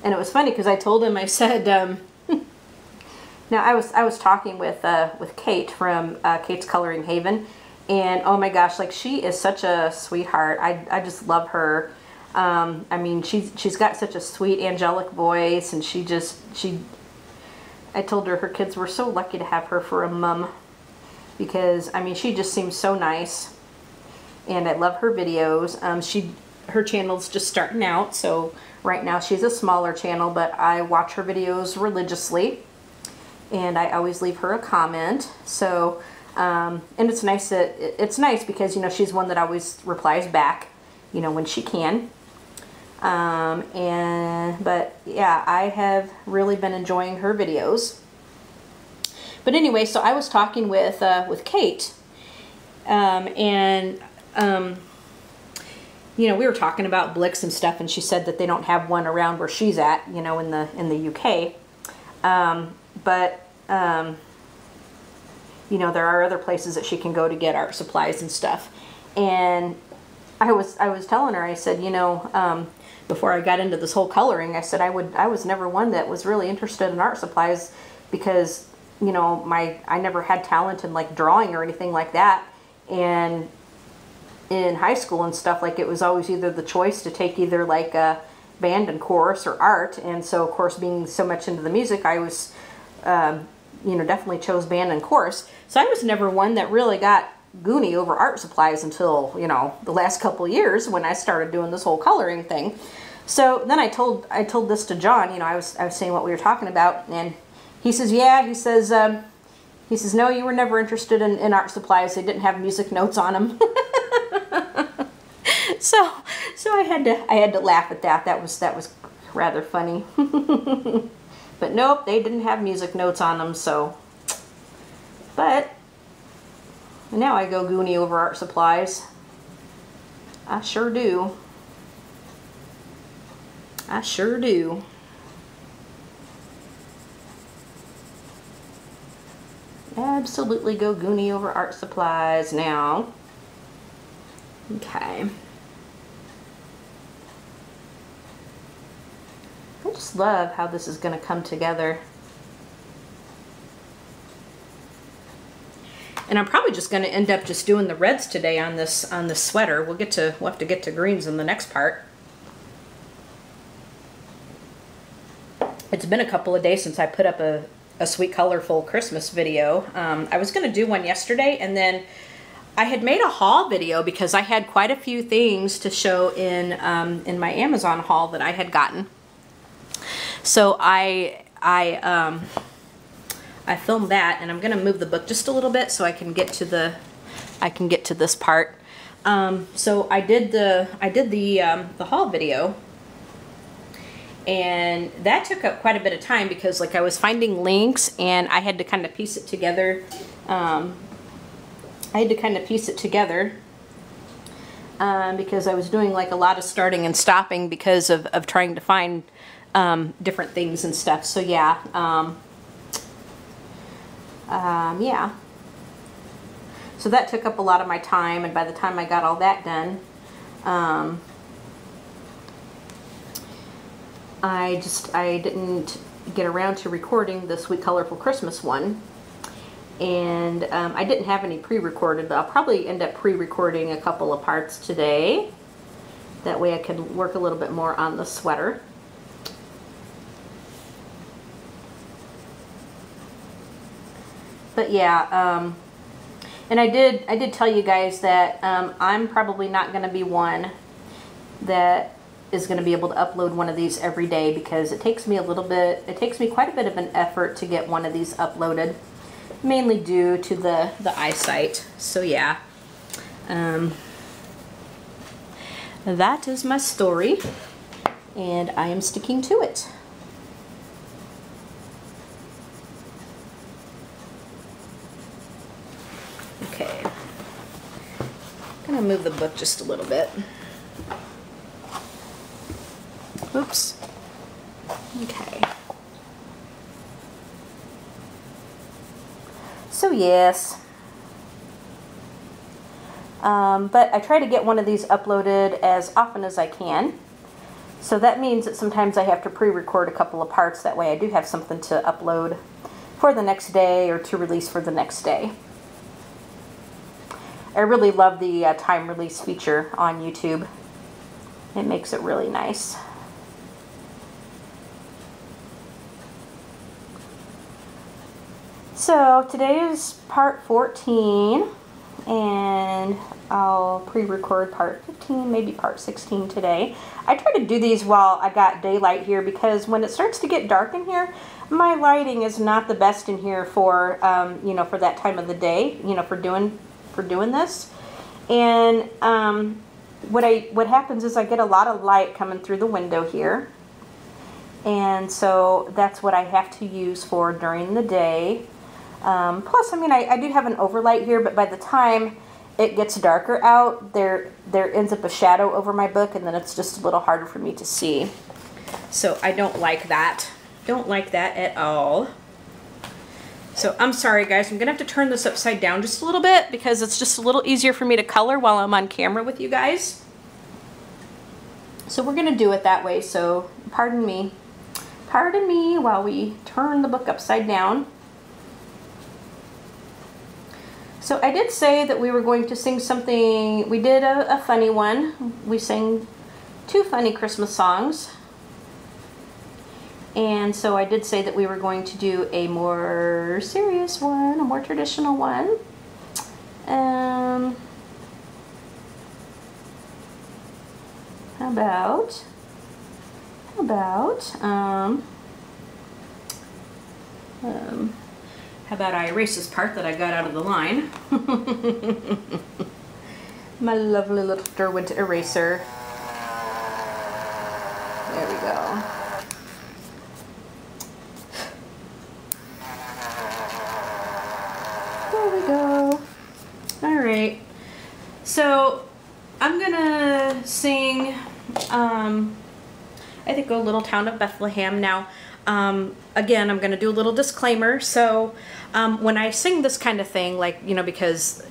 And it was funny because I told him, I said, now I was talking with Kate from Kate's Coloring Haven, and oh my gosh, like she is such a sweetheart. I just love her. I mean, she's got such a sweet angelic voice, and I told her kids were so lucky to have her for a mom, because I mean, she just seems so nice. And I love her videos. Her channel's just starting out, so right now she's a smaller channel, but I watch her videos religiously, and I always leave her a comment. So, and it's nice because, you know, she's one that always replies back, you know, when she can. But yeah, I have really been enjoying her videos. But anyway, so I was talking with Kate, you know, we were talking about Blix and stuff, and she said that they don't have one around where she's at, you know, in the UK. You know, there are other places that she can go to get art supplies and stuff. And I was telling her, I said, you know, before I got into this whole coloring, I said I was never one that was really interested in art supplies, because, you know, I never had talent in like drawing or anything like that. And in high school and stuff, like, it was always either the choice to take either like a band and chorus or art. And so of course, being so much into the music, I was, you know, definitely chose band and chorus. So I was never one that really got goony over art supplies until, you know, the last couple of years when I started doing this whole coloring thing. So then I told this to John, you know, I was saying what we were talking about, and he says, yeah, he says, no, you were never interested in art supplies. They didn't have music notes on them. So I had to laugh at that. That was rather funny. But nope, they didn't have music notes on them. So, but now I go goony over art supplies. I sure do. I sure do. Absolutely go goony over art supplies now. Okay. I just love how this is going to come together. And I'm probably just going to end up just doing the reds today on this sweater. We'll have to get to greens in the next part. It's been a couple of days since I put up a Sweet Colorful Christmas video. I was going to do one yesterday, and then I had made a haul video because I had quite a few things to show in my Amazon haul that I had gotten. So I filmed that, and I'm gonna move the book just a little bit so I can get to this part. So I did the haul video, and that took up quite a bit of time because like I was finding links and I had to kind of piece it together. Because I was doing like a lot of starting and stopping because of trying to find different things and stuff. So yeah, yeah. So that took up a lot of my time, and by the time I got all that done, I didn't get around to recording the Sweet Colorful Christmas one. And I didn't have any pre-recorded, but I'll probably end up pre-recording a couple of parts today. That way I can work a little bit more on the sweater. But yeah, and I did tell you guys that I'm probably not going to be one that is going to be able to upload one of these every day, because it takes me quite a bit of an effort to get one of these uploaded. Mainly due to the eyesight. So yeah, that is my story, and I am sticking to it. Okay, I'm gonna move the book just a little bit. Oops. Okay. So yes, but I try to get one of these uploaded as often as I can. So that means that sometimes I have to pre-record a couple of parts. That way I do have something to upload for the next day or to release for the next day. I really love the time release feature on YouTube. It makes it really nice. So today is part 14, and I'll pre-record part 15, maybe part 16 today. I try to do these while I got daylight here, because when it starts to get dark in here, my lighting is not the best in here for you know, for that time of the day, you know, for doing this. And what happens is I get a lot of light coming through the window here, and so that's what I have to use for during the day. Plus, I mean, I do have an overlight here, but by the time it gets darker out, there ends up a shadow over my book, and then it's just a little harder for me to see. So I don't like that. Don't like that at all. So I'm sorry, guys. I'm going to have to turn this upside down just a little bit, because it's just a little easier for me to color while I'm on camera with you guys. So we're going to do it that way. So pardon me. Pardon me while we turn the book upside down. So I did say that we were going to sing something. We did a funny one. We sang 2 funny Christmas songs. And so I did say that we were going to do a more serious one, a more traditional one. How about I erase this part that I got out of the line? My lovely little Derwent eraser. There we go. There we go. Alright. So, I'm gonna sing, I think, A Little Town of Bethlehem. Now, again, I'm going to do a little disclaimer. So when I sing this kind of thing, like, you know, because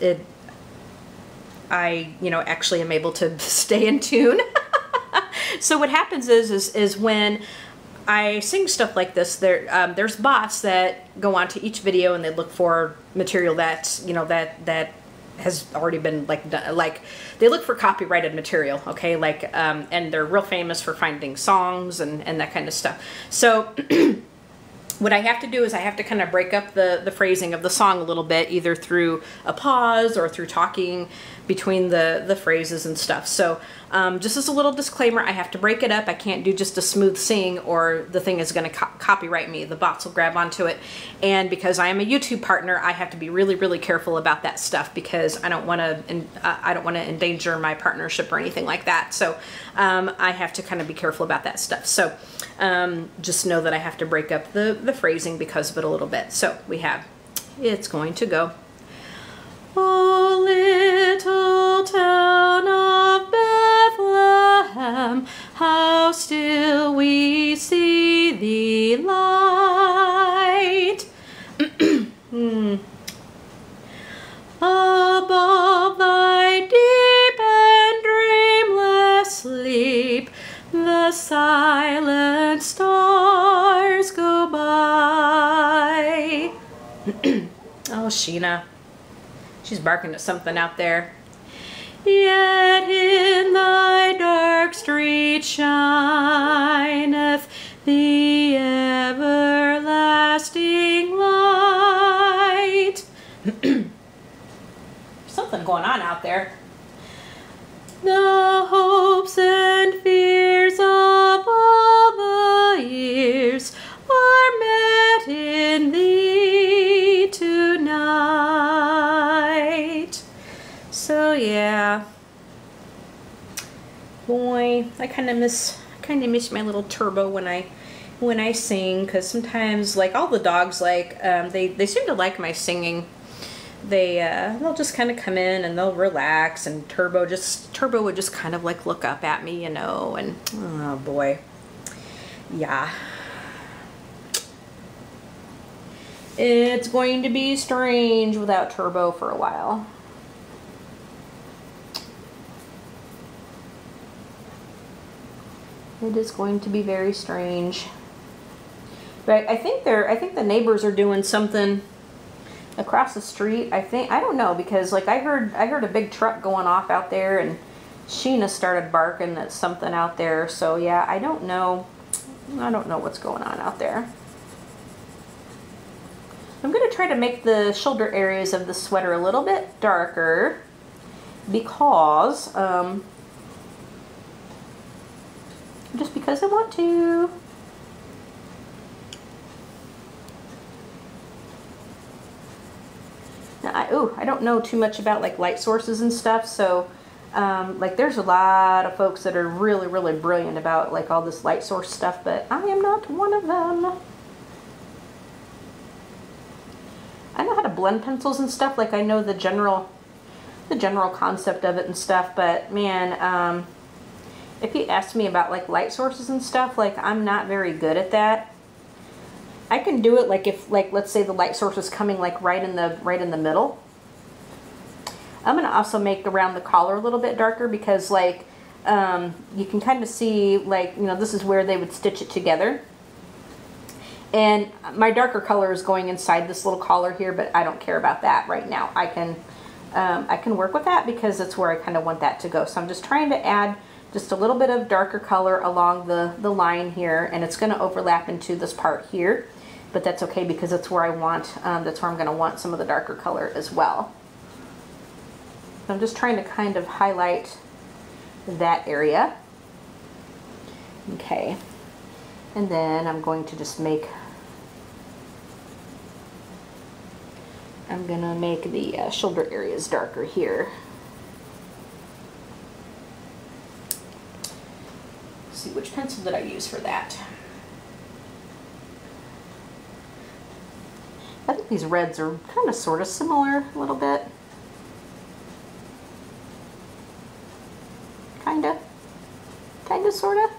I, you know, actually am able to stay in tune. So what happens is when I sing stuff like this, there's bots that go onto each video and they look for material that's, you know, that has already been like done, like they look for copyrighted material, okay, like and they're real famous for finding songs and that kind of stuff. So what I have to do is I have to kind of break up the phrasing of the song a little bit, either through a pause or through talking between the phrases and stuff. So just as a little disclaimer, I have to break it up. I can't do just a smooth sing or the thing is going to copyright me. The bots will grab onto it. And because I am a YouTube partner, I have to be really, really careful about that stuff because I don't want to endanger my partnership or anything like that. So I have to kind of be careful about that stuff. So just know that I have to break up the phrasing because of it a little bit. So we have, it's going to go. Oh, little town of Bethlehem, how still we see thee light. Above thy deep and dreamless sleep, the silent stars go by. Oh, Sheena. She's barking at something out there. Yet in thy dark street shineth the everlasting light. Something going on out there. The hopes and fears of all the years are met in thee tonight. So yeah, boy, I kind of miss my little Turbo when I sing, because sometimes, like, all the dogs, like, they seem to like my singing. They'll just kind of come in and they'll relax, and Turbo would just kind of like look up at me, you know, and oh boy, yeah. It's going to be strange without Turbo for a while. It is going to be very strange. But I think the neighbors are doing something across the street. I don't know, because like I heard a big truck going off out there, and Sheena started barking at something out there. So yeah, I don't know what's going on out there. I'm going to try to make the shoulder areas of the sweater a little bit darker because just because I want to. Now, I don't know too much about like light sources and stuff, so like there's a lot of folks that are really, really brilliant about like all this light source stuff, but I am not one of them. I know how to blend pencils and stuff, like I know the general concept of it and stuff, but man, if you ask me about like light sources and stuff, like I'm not very good at that. I can do it like if, like, let's say the light source is coming like right in the middle. I'm gonna also make around the collar a little bit darker because like you can kind of see, like, you know, this is where they would stitch it together. And my darker color is going inside this little collar here, but I don't care about that right now. I can work with that because that's where I kind of want that to go. So I'm just trying to add just a little bit of darker color along the line here, and it's going to overlap into this part here, but that's okay because that's where I want, that's where I'm going to want some of the darker color as well. So I'm just trying to kind of highlight that area. Okay, and then I'm going to just make, I'm going to make the shoulder areas darker here. See, which pencil did I use for that? I think these reds are kind of sort of similar a little bit. Kinda, sorta.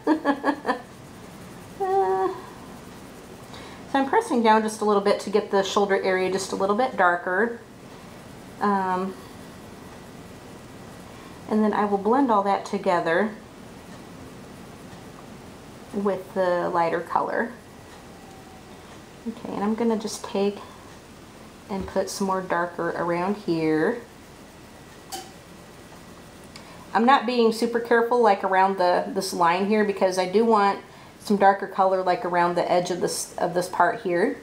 So I'm pressing down just a little bit to get the shoulder area just a little bit darker. And then I will blend all that together with the lighter color. Okay, and I'm going to just take and put some more darker around here. I'm not being super careful like around this line here because I do want some darker color like around the edge of this part here,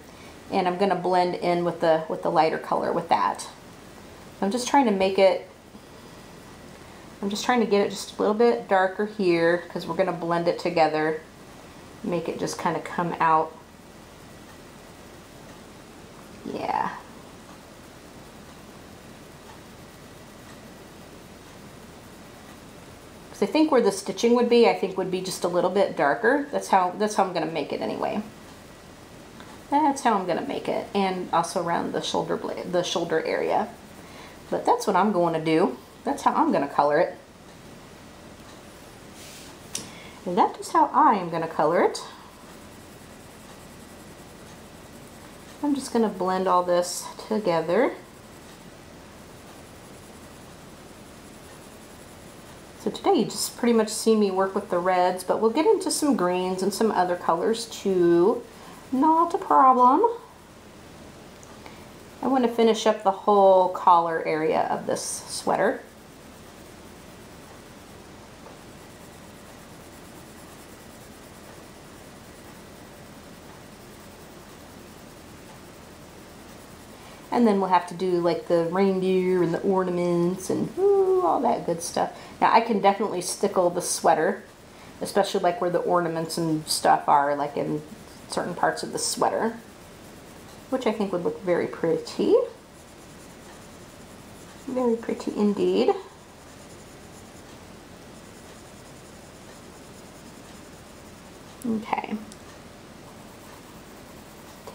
and I'm gonna blend in with the lighter color with that. I'm just trying to make it, I'm just trying to get it just a little bit darker here because we're gonna blend it together, make it just kind of come out. Yeah. I think where the stitching would be, I think would be just a little bit darker. That's how I'm gonna make it anyway. That's how I'm gonna make it, and also around the shoulder blade, the shoulder area. But that's what I'm going to do. That's how I'm gonna color it. And that is how I am gonna color it. I'm just gonna blend all this together. So today you just pretty much see me work with the reds, but we'll get into some greens and some other colors too. Not a problem. I want to finish up the whole collar area of this sweater. And then we'll have to do like the reindeer and the ornaments and all that good stuff. Now I can definitely stickle the sweater, especially like where the ornaments and stuff are, like in certain parts of the sweater, which I think would look very pretty. Very pretty indeed. Okay.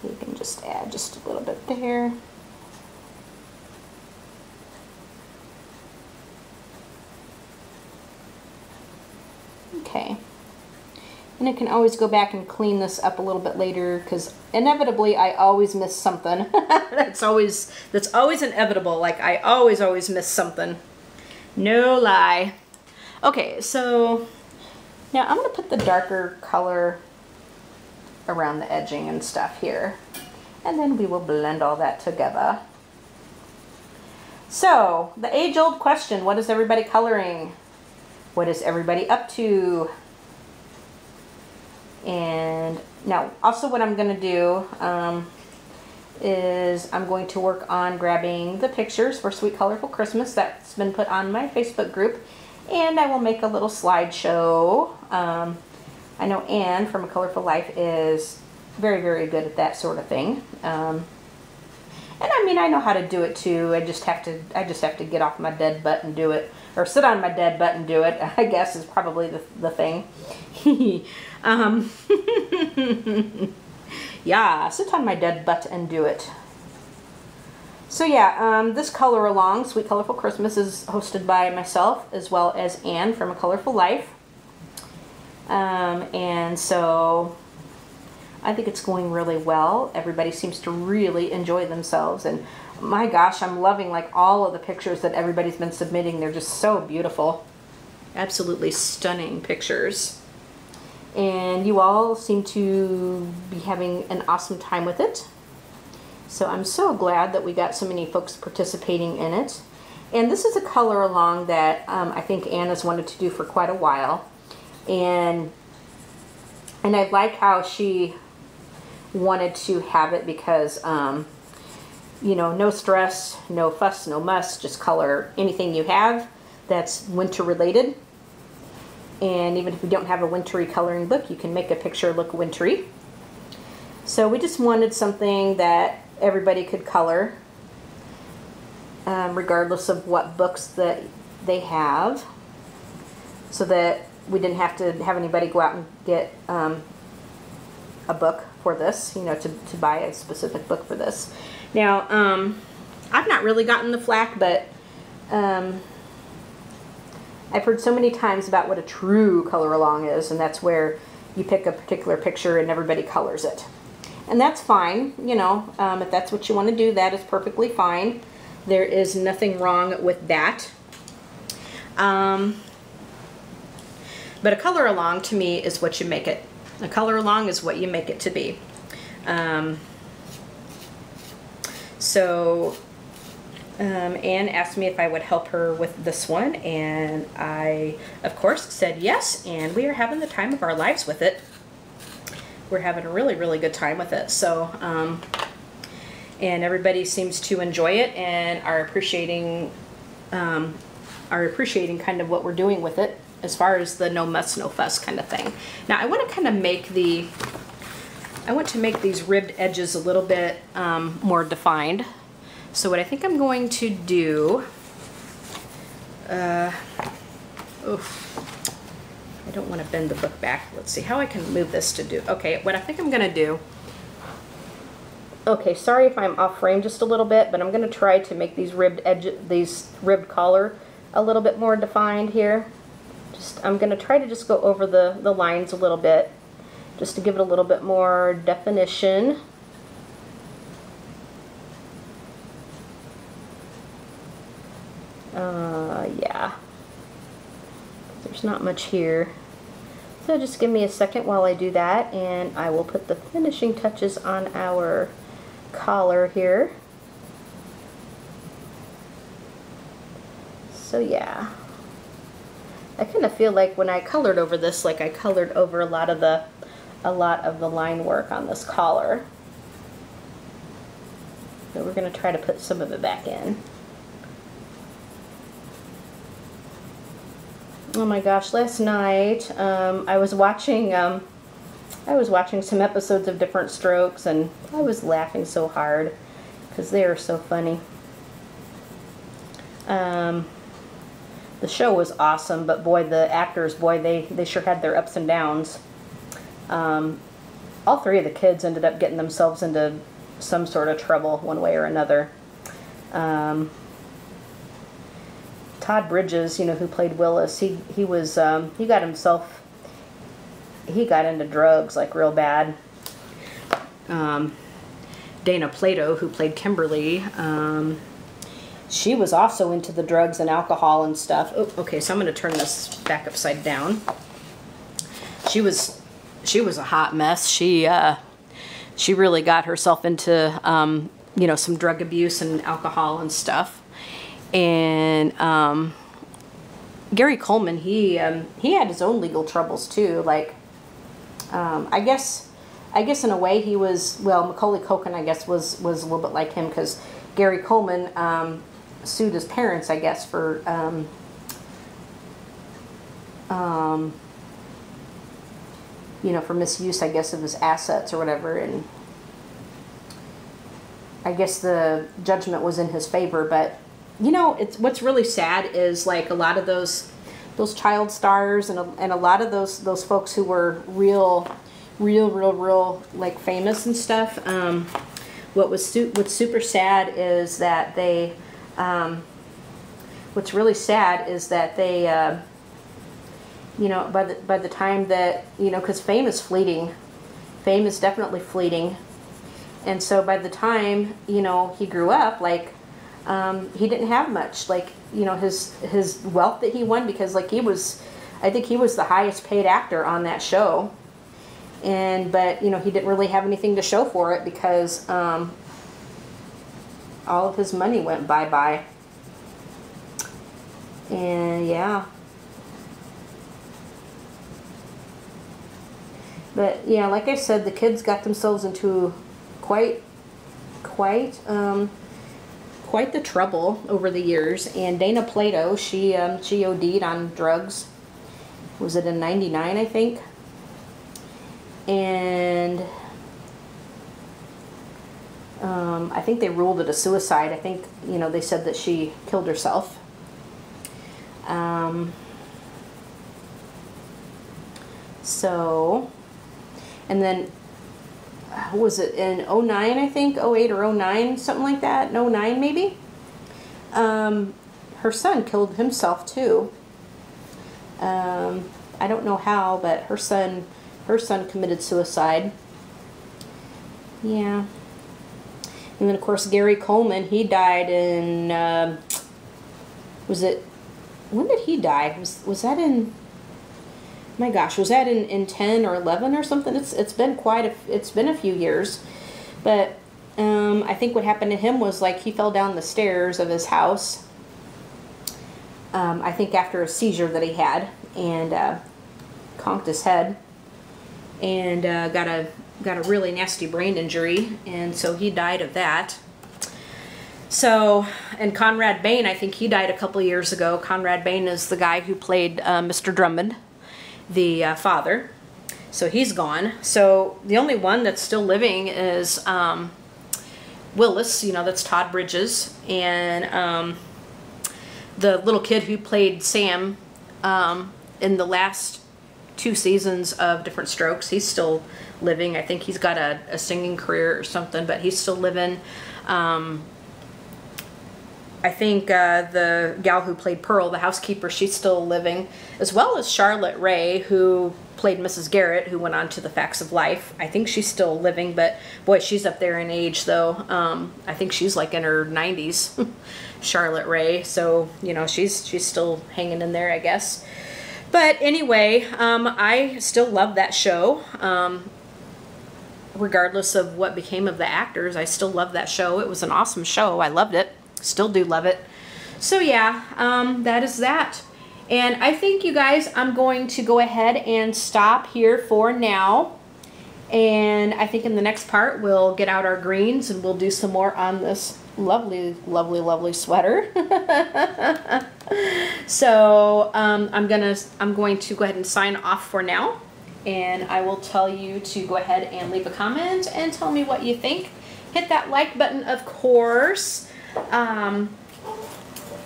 Take and just add just a little bit there. Okay, and I can always go back and clean this up a little bit later because inevitably I always miss something. that's always inevitable. Like I always miss something. No lie. Okay, so now I'm gonna put the darker color around the edging and stuff here, and then we will blend all that together. So the age-old question: what is everybody coloring? What is everybody up to? And now also what I'm going to do is I'm going to work on grabbing the pictures for Sweet Colorful Christmas that's been put on my Facebook group, and I will make a little slideshow. I know Anne from A Colorful Life is very, very good at that sort of thing. And I mean, I know how to do it too. I just have to get off my dead butt and do it. Or sit on my dead butt and do it, I guess is probably the thing. Yeah, sit on my dead butt and do it. So yeah, this color along, Sweet Colorful Christmas, is hosted by myself as well as Anne from A Colorful Life. And so I think it's going really well. Everybody seems to really enjoy themselves, and my gosh, I'm loving like all of the pictures that everybody's been submitting. They're just so beautiful. Absolutely stunning pictures. And you all seem to be having an awesome time with it. So I'm so glad that we got so many folks participating in it. And this is a color along that I think Anna's wanted to do for quite a while. And I like how she wanted to have it because you know, no stress, no fuss, no muss, just color anything you have that's winter related. And even if you don't have a wintry coloring book, you can make a picture look wintry. So we just wanted something that everybody could color, regardless of what books that they have, so that we didn't have to have anybody go out and get a book for this, you know, to buy a specific book for this. Now, I've not really gotten the flack, but I've heard so many times about what a true color along is, and that's where you pick a particular picture and everybody colors it. And that's fine, you know, if that's what you want to do, that is perfectly fine. There is nothing wrong with that. But a color along to me is what you make it. A color along is what you make it to be. So Anne asked me if I would help her with this one, and I, of course, said yes, and we are having the time of our lives with it. we're having a really, really good time with it. So, and everybody seems to enjoy it and are appreciating kind of what we're doing with it as far as the no muss, no fuss kind of thing. Now I want to kind of make these ribbed edges a little bit more defined. So what I think I'm going to do, I don't want to bend the book back. Let's see how I can move this to do. Okay, what I think I'm going to do, okay, sorry if I'm off frame just a little bit, but I'm going to try to make these ribbed collar a little bit more defined here. I'm going to try to just go over the lines a little bit, just to give it a little bit more definition. Yeah. There's not much here. So just give me a second while I do that, and I will put the finishing touches on our collar here. So yeah. I kind of feel like when I colored over this, like I colored over a lot of the line work on this collar. So we're going to try to put some of it back in. Oh my gosh, last night I was watching some episodes of Different Strokes, and I was laughing so hard because they are so funny. The show was awesome, but boy, the actors, boy, they sure had their ups and downs. All three of the kids ended up getting themselves into some sort of trouble one way or another. Todd Bridges, you know, who played Willis, he got into drugs like real bad. Dana Plato, who played Kimberly, she was also into the drugs and alcohol and stuff. Oh, okay, so I'm going to turn this back upside down. She was a hot mess. She really got herself into you know, some drug abuse and alcohol and stuff. And Gary Coleman, he had his own legal troubles too. Like, I guess in a way he was, well, Macaulay Culkin, I guess, was a little bit like him, because Gary Coleman sued his parents, I guess, for you know, for misuse, I guess, of his assets or whatever. And I guess the judgment was in his favor. But you know, what's really sad is, like, a lot of those child stars and a lot of those folks who were real like famous and stuff. What's super sad is that they what's really sad is that they you know, by the time that, you know, because fame is fleeting, fame is definitely fleeting, and so by the time, you know, he grew up, like, he didn't have much, like, you know, his wealth that he won, because, like, I think he was the highest paid actor on that show, but you know, he didn't really have anything to show for it, because all of his money went bye-bye. And yeah, but yeah, like I said, the kids got themselves into quite the trouble over the years. And Dana Plato, she OD'd on drugs. Was it in '99, I think? And I think they ruled it a suicide. I think, you know, they said that she killed herself. So, and then, was it in '09, I think? '08 or '09, something like that? '09 maybe? Her son killed himself too. I don't know how, but her son committed suicide. Yeah. And then, of course, Gary Coleman, he died in, when did he die? Was that in, my gosh, was that in 10 or 11 or something? It's been a few years. But I think what happened to him was, like, he fell down the stairs of his house, I think after a seizure that he had, and conked his head. and got a really nasty brain injury, and so he died of that. So, and Conrad Bain, I think he died a couple years ago. Conrad Bain is the guy who played Mr. Drummond, the father. So he's gone. So the only one that's still living is Willis, you know, that's Todd Bridges, and the little kid who played Sam in the last 2 seasons of Different Strokes. He's still living. I think he's got a singing career or something, but he's still living. I think the gal who played Pearl, the housekeeper, she's still living, as well as Charlotte Ray, who played Mrs. Garrett, who went on to The Facts of Life. I think she's still living, but boy, she's up there in age, though. I think she's like in her 90s, Charlotte Ray. So, you know, she's still hanging in there, I guess. But anyway, I still love that show. Regardless of what became of the actors, I still love that show. It was an awesome show. I loved it. Still do love it. So yeah, that is that. And I think, you guys, I'm going to go ahead and stop here for now. And I think in the next part, we'll get out our greens and we'll do some more on this lovely, lovely, lovely sweater. So I'm going to go ahead and sign off for now. And I will tell you to go ahead and leave a comment and tell me what you think. Hit that like button, of course.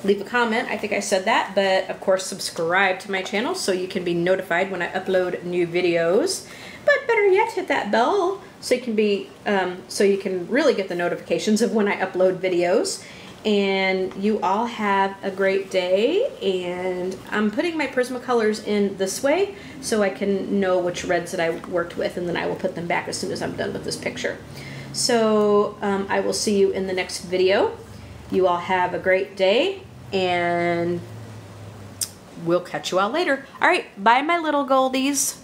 Leave a comment, I think I said that, but of course subscribe to my channel so you can be notified when I upload new videos. But better yet, hit that bell so you can be so you can really get the notifications of when I upload videos. And you all have a great day, and I'm putting my Prismacolors in this way so I can know which reds that I worked with, and then I will put them back as soon as I'm done with this picture. So I will see you in the next video. You all have a great day, and we'll catch you all later. All right, bye my little goldies.